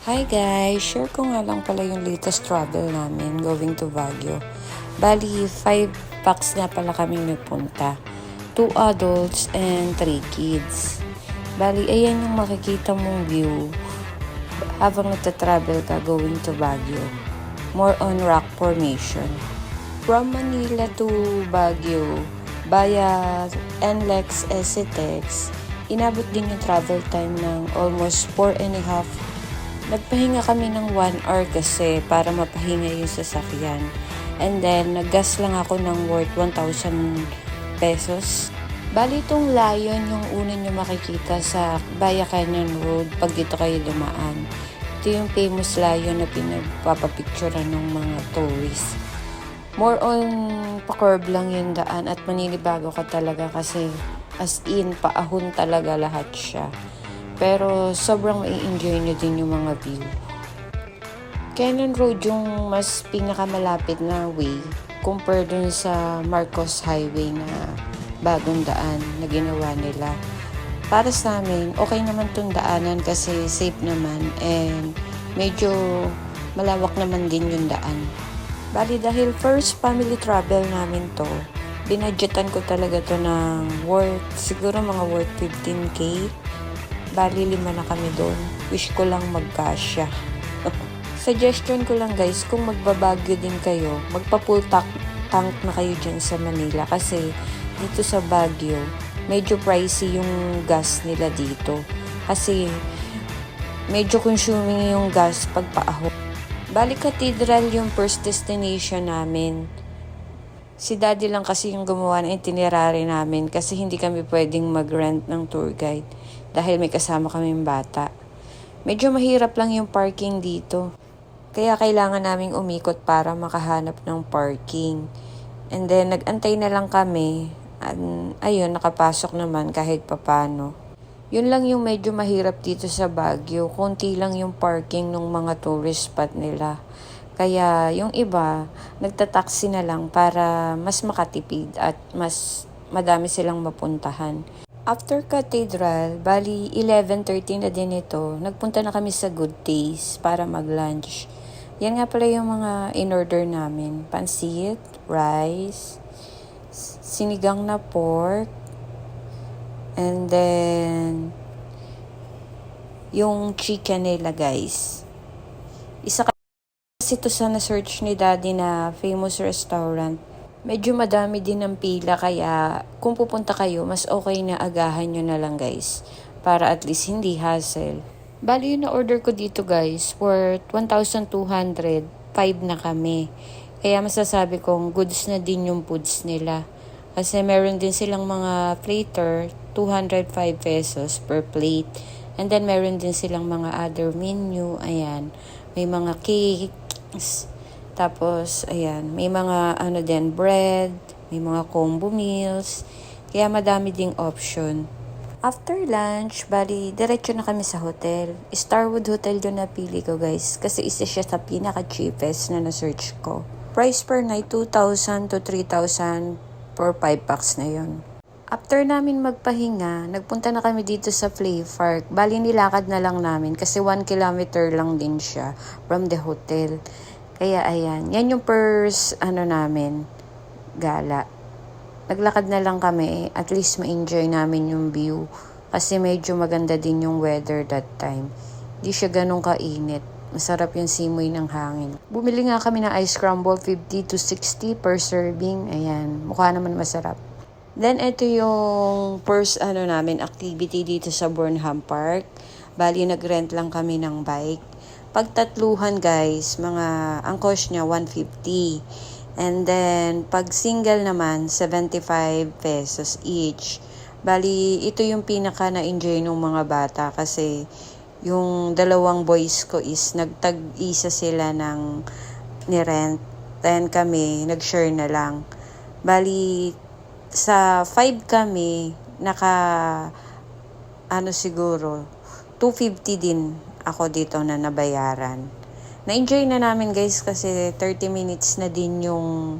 Hi guys! Share ko nga lang pala yung latest travel namin going to Baguio. Bali, 5 packs na pala kaming nagpunta. 2 adults and 3 kids. Bali, ayan yung makikita mong view habang nagta-travel ka going to Baguio. More on rock formation. From Manila to Baguio, via NLEX SCTEX, inabot din yung travel time ng almost 4.5. Nagpahinga kami ng 1 hour kasi para mapahinga yung sasakyan. And then, naggas lang ako ng worth 1,000 pesos. Bali itong Lion yung una nyo makikita sa Baya Canyon Road pag dito kayo dumaan. Ito yung famous Lion na pinagpapapicturean ng mga tourists. More on pa-curve lang yung daan at maninibago ka talaga kasi as in, paahon talaga lahat siya. Pero sobrang mai-enjoy nyo din yung mga view. Canyon Road yung mas pinakamalapit na way compare dun sa Marcos Highway na bagong daan na ginawa nila. Para sa amin, okay naman tong daanan kasi safe naman and medyo malawak naman din yung daan. Bali dahil first family travel namin to, binadgetan ko talaga to ng worth, siguro mga worth 15K. Bali 5 na kami doon. Wish ko lang magkasya. Suggestion ko lang guys, kung magbabagyo din kayo, magpa-full tank na kayo dyan sa Manila. Kasi dito sa Baguio, medyo pricey yung gas nila dito. Kasi medyo consuming yung gas pag paahon. Bali Cathedral yung first destination namin. Si daddy lang kasi yung gumawa ng itinerary namin kasi hindi kami pwedeng mag-rent ng tour guide dahil may kasama kaming bata. Medyo mahirap lang yung parking dito. Kaya kailangan naming umikot para makahanap ng parking. And then nag-antay na lang kami. Ayun, nakapasok naman kahit papano. Yun lang yung medyo mahirap dito sa Baguio. Konti lang yung parking ng mga tourist spot nila. Kaya yung iba, nagtataksi na lang para mas makatipid at mas madami silang mapuntahan. After Cathedral, bali 11:30 na din ito, nagpunta na kami sa Good Taste para mag-lunch. Yan nga pala yung mga in-order namin. Pansit, rice, sinigang na pork, and then yung chicken nila guys. Isa kasi ito sa na-search ni daddy na famous restaurant. Medyo madami din ang pila kaya kung pupunta kayo, mas okay na agahan nyo na lang guys. Para at least hindi hassle. Bali yung na-order ko dito guys, worth 1,200, 5 na kami. Kaya masasabi kong goods na din yung foods nila. Kasi meron din silang mga platter, 205 pesos per plate. And then meron din silang mga other menu, ayan. May mga cake, tapos, ayan, may mga din, bread, may mga combo meals, kaya madami ding option. After lunch, bali, diretso na kami sa hotel. Starwood Hotel yung napili ko guys, kasi isa siya sa pinaka-cheapest na na-search ko. Price per night, 2,000 to 3,000 for 5 packs na yon. After namin magpahinga, nagpunta na kami dito sa Play Park. Bali, nilakad na lang namin kasi 1 kilometer lang din siya from the hotel. Kaya ayan, yan yung first namin, gala. Naglakad na lang kami, at least ma-enjoy namin yung view. Kasi medyo maganda din yung weather that time. Di siya ganun kainit. Masarap yung simoy ng hangin. Bumili nga kami ng ice crumble, 50 to 60 per serving. Ayan, mukha naman masarap. Then, ito yung first namin activity dito sa Burnham Park. Bali, nag-rent lang kami ng bike. Pagtatluhan guys, ang cost niya 150. And then, pag single naman, 75 pesos each. Bali, ito yung pinaka na-enjoy ng mga bata kasi yung dalawang boys ko is nagtag-isa sila ng ni-rent. Then kami, nag-share na lang. Bali, sa 5 kami, siguro, 250 din ako dito na nabayaran. Na-enjoy na namin guys kasi 30 minutes na din yung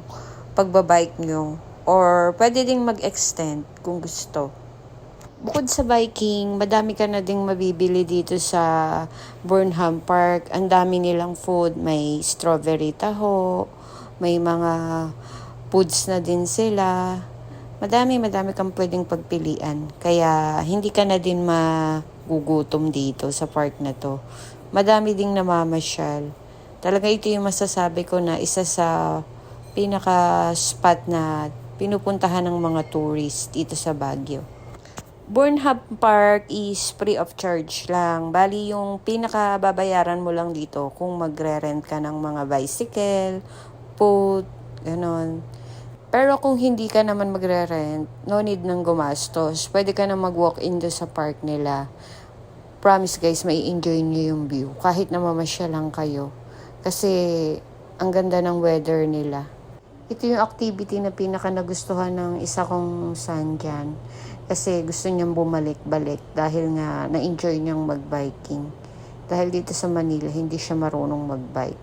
pagbabike nyo. Or pwede ding mag-extend kung gusto. Bukod sa biking, madami ka na ding mabibili dito sa Burnham Park. Ang dami nilang food. May strawberry taho, may mga foods na din sila. Madami kang pwedeng pagpilian. Kaya hindi ka na din magugutom dito sa park na to. Madami ding namamasyal. Talaga ito yung masasabi ko na isa sa pinaka-spot na pinupuntahan ng mga tourist dito sa Baguio. Burnham Park is free of charge lang. Bali, yung pinaka-babayaran mo lang dito kung magre-rent ka ng mga bicycle, boat, ganon. Pero kung hindi ka naman magre-rent, no need nang gumastos. Pwede ka na mag-walk-in doon sa park nila. Promise guys, may enjoy nyo yung view. Kahit na mamasyal lang kayo. Kasi ang ganda ng weather nila. Ito yung activity na pinaka nagustuhan ng isa kong son dyan. Kasi gusto niyang bumalik-balik dahil nga na-enjoy niyang mag-biking. Dahil dito sa Manila, hindi siya marunong mag-bike.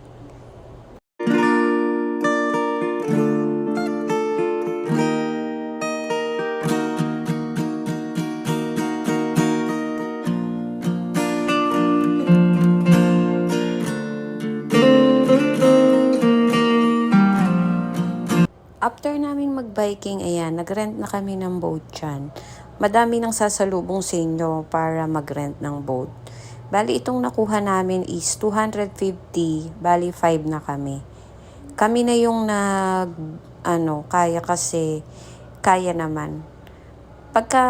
After naming mag-biking, ayan, nag-rent na kami ng boat dyan. Madami nang sasalubong sa inyo para mag-rent ng boat. Bali, itong nakuha namin is 250, bali 5 na kami. Kami na yung kaya kasi, kaya naman. Pagka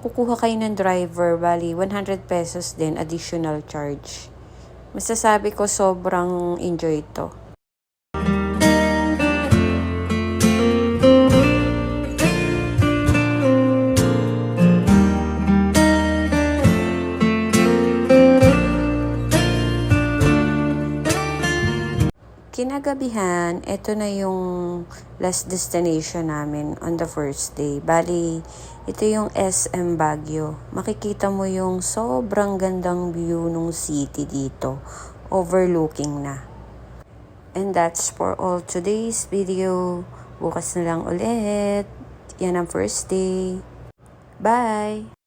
kukuha kayo ng driver, bali 100 pesos din additional charge. Masasabi ko sobrang enjoy ito. Kinagabihan, ito na yung last destination namin on the first day. Bali, ito yung SM Baguio. Makikita mo yung sobrang gandang view ng city dito. Overlooking na. And that's for all today's video. Bukas na lang ulit. Yan ang first day. Bye!